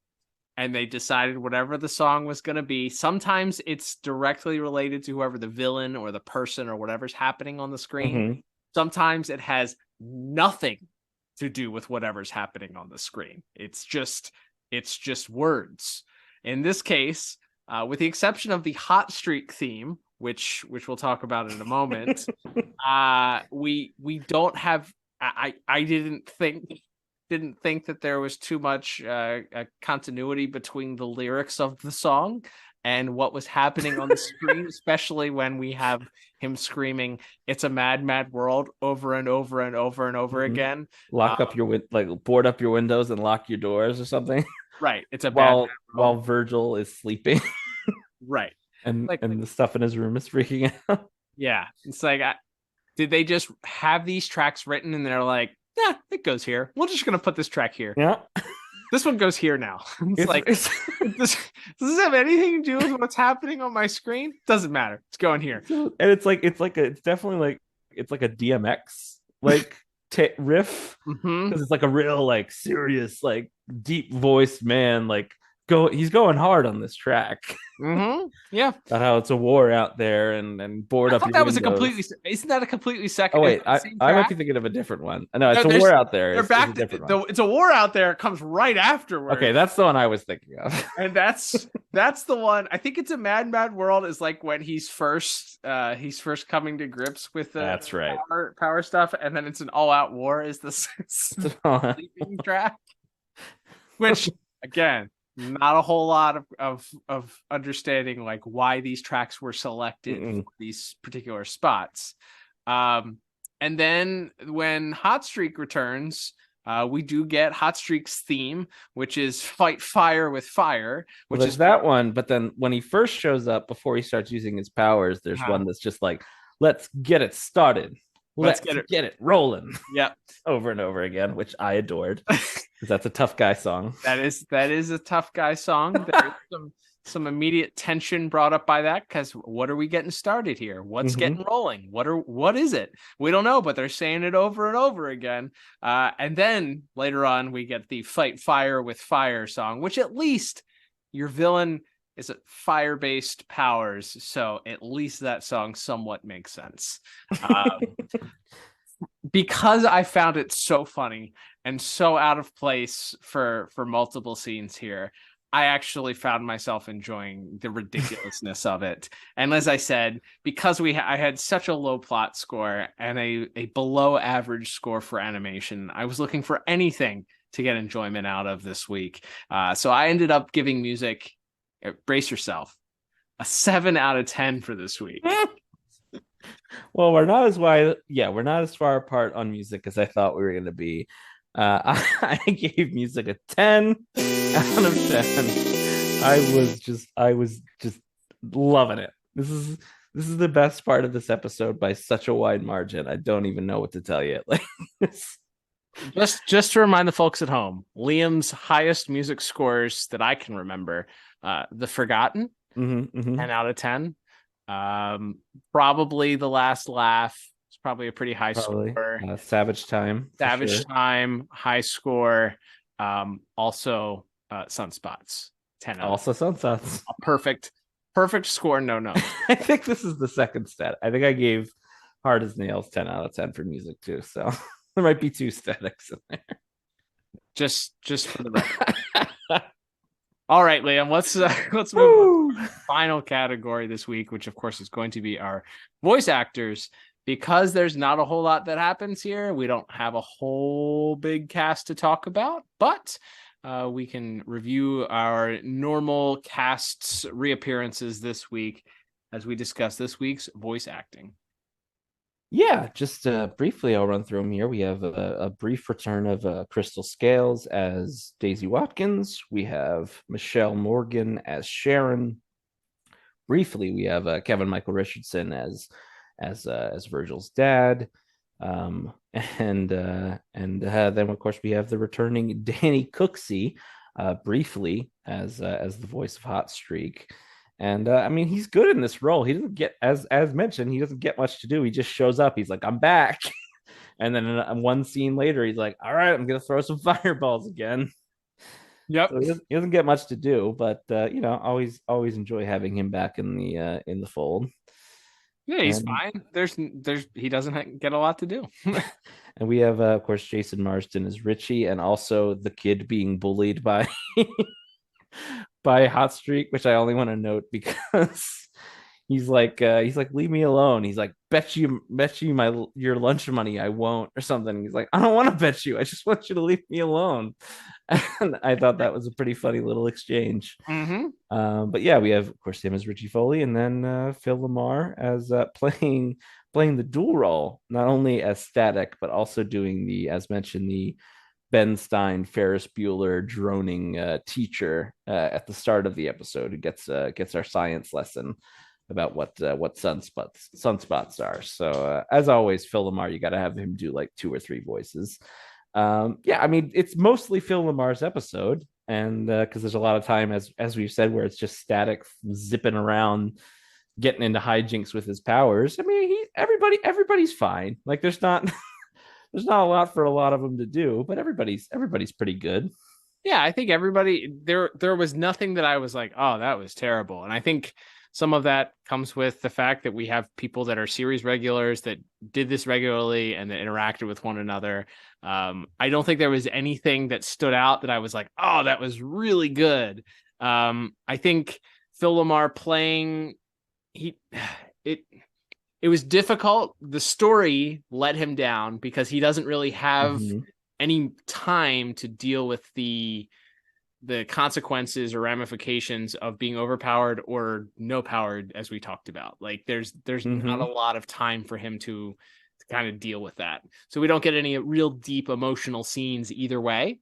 and they decided whatever the song was going to be. Sometimes it's directly related to whoever the villain or the person or whatever's happening on the screen. Mm-hmm. Sometimes it has nothing to do with whatever's happening on the screen. It's just words. In this case, with the exception of the hot streak theme, which we'll talk about in a moment, we don't have. I didn't think that there was too much continuity between the lyrics of the song and what was happening on the screen, especially when we have him screaming "It's a Mad Mad World" over and over and over and over again. Lock up your board up your windows and lock your doors or something. Right. It's a while Virgil is sleeping. Right. And the stuff in his room is freaking out. Yeah. It's like, did they just have these tracks written and they're like, yeah, it goes here. We're just going to put this track here. Yeah. This one goes here now. Does this have anything to do with what's happening on my screen? Doesn't matter. It's going here. And it's definitely like a DMX riff, because it's like a real like serious like deep voiced man he's going hard on this track. Yeah, about how it's a war out there and board up. That was isn't that a completely second? Oh wait, I might be thinking of a different one. No, it's a war out there. It's a war out there. It comes right afterwards. Okay, that's the one I was thinking of. And that's the one. I think it's a Mad Mad World is like when he's first coming to grips with the that's right power stuff, and then it's an all out war is the sleeping track, which again. Not a whole lot of understanding like why these tracks were selected for these particular spots. And then when Hot Streak returns, we do get Hot Streak's theme, which is "Fight Fire with Fire," which is that one. But then when he first shows up, before he starts using his powers, there's one that's just like, "Let's get it started. Let's get it rolling." Yeah, over and over again, which I adored. Because that's a tough guy song. That is a tough guy song. There's some immediate tension brought up by that, because what are we getting started here? What's getting rolling? What is it? We don't know, but they're saying it over and over again. And then later on, we get the "Fight Fire with Fire" song, which at least your villain is fire-based powers, so at least that song somewhat makes sense. Because I found it so funny and so out of place for multiple scenes here, I actually found myself enjoying the ridiculousness of it. And as I said, because I had such a low plot score and a below average score for animation, I was looking for anything to get enjoyment out of this week. So I ended up giving music, brace yourself, a 7 out of 10 for this week. Well, we're not as far apart on music as I thought we were going to be. I gave music a 10 out of 10. I was just loving it. This is the best part of this episode by such a wide margin. I don't even know what to tell you. Just to remind the folks at home, Liam's highest music scores that I can remember, The Forgotten, 10 out of 10. Probably The Last Laugh. It's probably a pretty high score. Savage Time, high score. Also Sunspots, 10 out. Also Sunspots. A perfect score. No. I think this is the second stat. I think I gave Hard as Nails 10 out of 10 for music too. So there might be 2 statics in there. Just for the record. All right, Liam, let's move on to the final category this week, which of course is going to be our voice actors. Because there's not a whole lot that happens here, we don't have a whole big cast to talk about, but we can review our normal cast's reappearances this week as we discuss this week's voice acting. Yeah, just briefly, I'll run through them here. We have a brief return of Crystal Scales as Daisy Watkins. We have Michelle Morgan as Sharon. Briefly, we have Kevin Michael Richardson as as Virgil's dad. And then of course we have the returning Danny Cooksey, briefly as the voice of Hot Streak. And I mean, he's good in this role. He doesn't get, as mentioned, he doesn't get much to do. He just shows up. He's like, I'm back. And then in one scene later, he's like, all right, I'm gonna throw some fireballs again. Yep. So he doesn't get much to do, but always enjoy having him back in the fold. Yeah, he's fine. There's he doesn't get a lot to do. And we have of course Jason Marsden as Richie, and also the kid being bullied by by Hot Streak, which I only want to note because he's like leave me alone. He's like, bet you your lunch money I won't, or something. He's like, I don't want to bet you, I just want you to leave me alone. And I thought that was a pretty funny little exchange. But yeah, we have of course him as Richie Foley, and then Phil Lamar as playing the dual role, not only as Static but also doing the, as mentioned, the Ben Stein, Ferris Bueller droning teacher at the start of the episode, who gets our science lesson about what sunspots are. So as always, Phil Lamar, you got to have him do like 2 or 3 voices. Yeah, I mean, it's mostly Phil Lamar's episode, and because there's a lot of time, as we've said, where it's just Static zipping around, getting into hijinks with his powers. I mean, everybody's fine. Like there's not there's not a lot for a lot of them to do, but everybody's pretty good. Yeah, I think everybody, there was nothing that I was like, oh, that was terrible. And I think some of that comes with the fact that we have people that are series regulars that did this regularly and that interacted with one another. I don't think there was anything that stood out that I was like, oh, that was really good. I think Phil Lamar playing, it was difficult. The story let him down because he doesn't really have any time to deal with the consequences or ramifications of being overpowered or no powered, as we talked about. Like there's not a lot of time for him to kind of deal with that. So we don't get any real deep emotional scenes either way.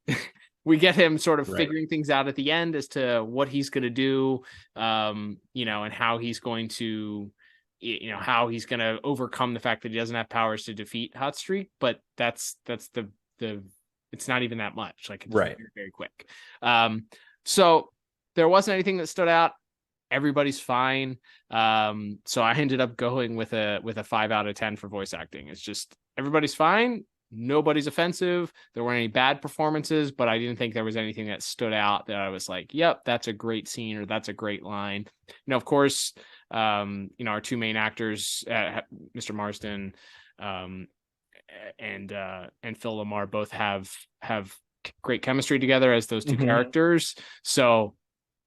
We get him sort of figuring things out at the end as to what he's going to do, and how he's going to, how he's going to overcome the fact that he doesn't have powers to defeat Hot Streak. But that's the it's not even that much. Like, it's very, very quick. So there wasn't anything that stood out. Everybody's fine. So I ended up going with a 5 out of 10 for voice acting. It's just everybody's fine. Nobody's offensive. There weren't any bad performances, but I didn't think there was anything that stood out that I was like, yep, that's a great scene or that's a great line. Of course, our 2 main actors, Mr. Marsden, and Phil Lamar both have great chemistry together as those 2 characters. So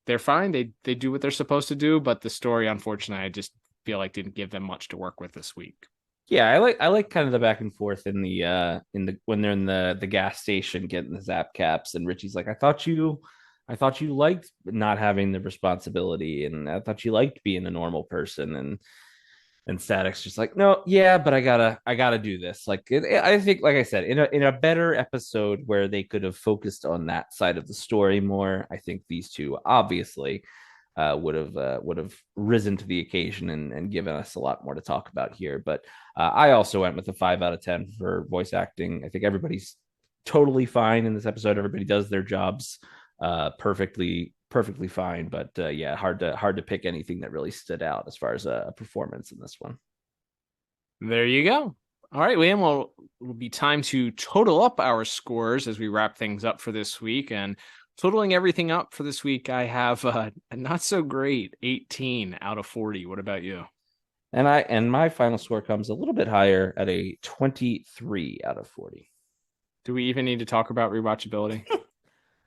they're fine. They do what they're supposed to do, but the story, unfortunately, I just feel like didn't give them much to work with this week. Yeah, I like kind of the back and forth in the when they're in the gas station getting the Zap-caps, and Richie's like, I thought you liked not having the responsibility, and I thought you liked being a normal person, and Static's just like, no, yeah, but I gotta do this. Like, I think, like I said, in a better episode where they could have focused on that side of the story more, I think these 2 obviously would have risen to the occasion and given us a lot more to talk about here. But I also went with a 5 out of 10 for voice acting. I think everybody's totally fine in this episode. Everybody does their jobs perfectly fine. But yeah, hard to pick anything that really stood out as far as a performance in this one. There you go. All right, Liam, well, it'll be time to total up our scores as we wrap things up for this week. And totaling everything up for this week, I have a not so great 18 out of 40. What about you? And my final score comes a little bit higher at a 23 out of 40. Do we even need to talk about rewatchability?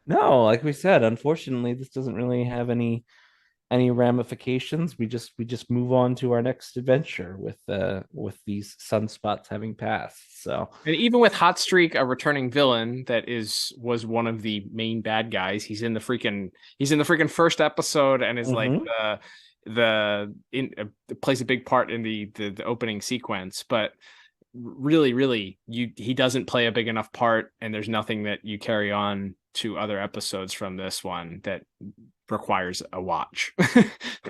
No, like we said, unfortunately, this doesn't really have any ramifications. We just move on to our next adventure with these sunspots having passed. So, and even with Hot Streak, a returning villain that was one of the main bad guys, he's in the freaking first episode and is like plays a big part in the opening sequence, but really he doesn't play a big enough part, and there's nothing that you carry on to other episodes from this one that requires a watch.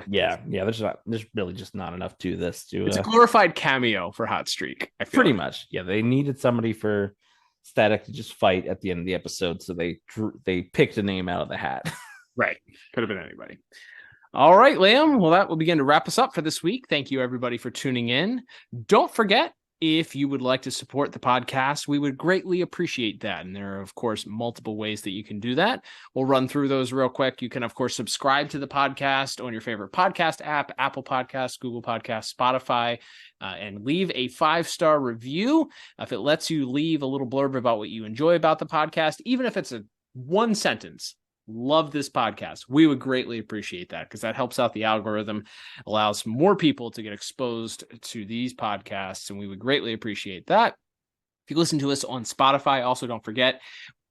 Yeah. There's really just not enough to this. It's a glorified cameo for Hot Streak. I feel pretty like. much. Yeah, they needed somebody for Static to just fight at the end of the episode, so they picked a name out of the hat. Right. Could have been anybody. All right, Liam. Well, that will begin to wrap us up for this week. Thank you, everybody, for tuning in. Don't forget, if you would like to support the podcast, we would greatly appreciate that. And there are, of course, multiple ways that you can do that. We'll run through those real quick. You can, of course, subscribe to the podcast on your favorite podcast app, Apple Podcasts, Google Podcasts, Spotify, and leave a 5-star review. If it lets you leave a little blurb about what you enjoy about the podcast, even if it's a one sentence, love this podcast, we would greatly appreciate that, because that helps out the algorithm, allows more people to get exposed to these podcasts, and we would greatly appreciate that. If you listen to us on Spotify, also don't forget,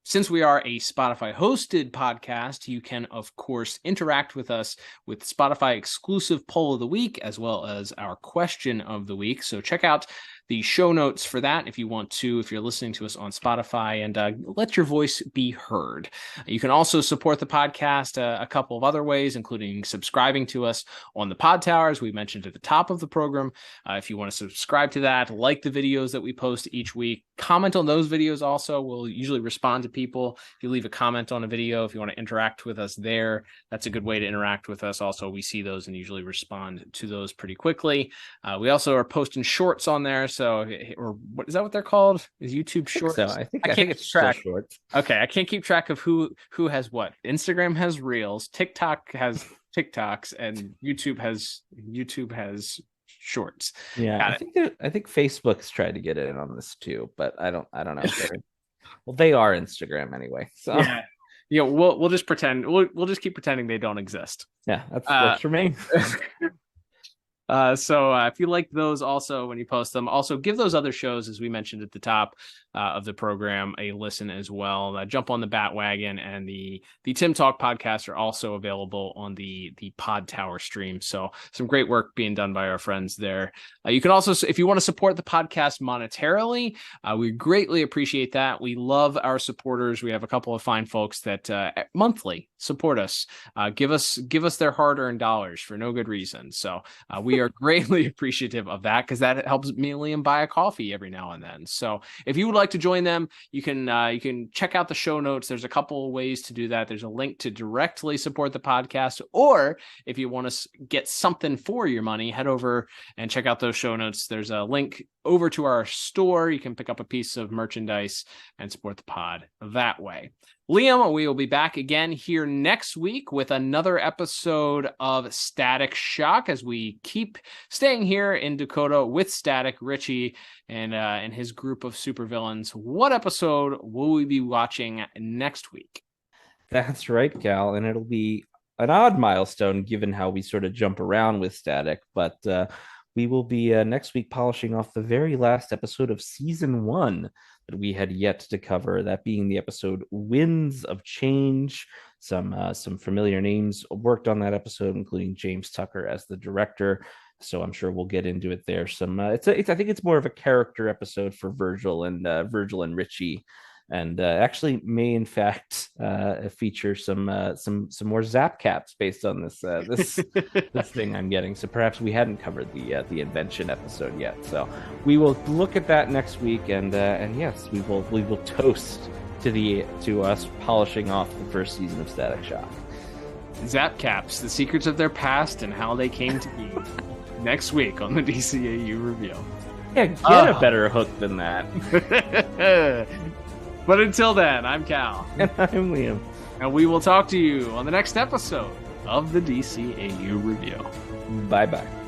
since we are a Spotify hosted podcast, you can, of course, interact with us with Spotify exclusive poll of the week, as well as our question of the week. So check out the show notes for that if you want to, if you're listening to us on Spotify, and let your voice be heard. You can also support the podcast a couple of other ways, including subscribing to us on the Pod Towers we mentioned at the top of the program. If you want to subscribe to that, like the videos that we post each week, comment on those videos also. We'll usually respond to people. If you leave a comment on a video, if you want to interact with us there, that's a good way to interact with us. Also, we see those and usually respond to those pretty quickly. We also are posting shorts on there. So, or what is that what they're called? Is YouTube shorts? I think it's track. still shorts. Okay, I can't keep track of who has what. Instagram has Reels, TikTok has TikToks, and YouTube has Shorts. Yeah, I think Facebook's tried to get in on this too, but I don't know. Well, they are Instagram anyway, so yeah. We'll just pretend. We'll just keep pretending they don't exist. Yeah, that works for me. So if you like those also when you post them, also give those other shows, as we mentioned at the top of the program, a listen as well. Jump on the Bat-Wagon, and the Tim Talk podcast are also available on the Pod Tower stream. So some great work being done by our friends there. You can also, if you want to support the podcast monetarily, we greatly appreciate that. We love our supporters. We have a couple of fine folks that monthly support us, give us their hard-earned dollars for no good reason. So we are greatly appreciative of that, because that helps me and Liam buy a coffee every now and then. So if you would like to join them, you can check out the show notes. There's a couple of ways to do that. There's a link to directly support the podcast, or if you want to get something for your money, head over and check out those show notes. There's a link over to our store. You can pick up a piece of merchandise and support the pod that way. Liam, we will be back again here next week with another episode of Static Shock, as we keep staying here in Dakota with Static, Richie, and his group of supervillains. What episode will we be watching next week? That's right, Cal, and it'll be an odd milestone given how we sort of jump around with Static, but we will be next week polishing off the very last episode of season 1 that we had yet to cover, that being the episode Winds of Change. Some familiar names worked on that episode, including James Tucker as the director, so I'm sure we'll get into it there. I think it's more of a character episode for Virgil and Richie, and actually may in fact feature some more Zap-caps based on this this thing I'm getting. So perhaps we hadn't covered the invention episode yet. So we will look at that next week, and yes, we will toast to us polishing off the first season of Static Shock. Zap-caps, the secrets of their past and how they came to be. Next week on the DCAU review. Yeah, get a better hook than that. But until then, I'm Cal. And I'm Liam. And we will talk to you on the next episode of the DCAU review. Bye-bye.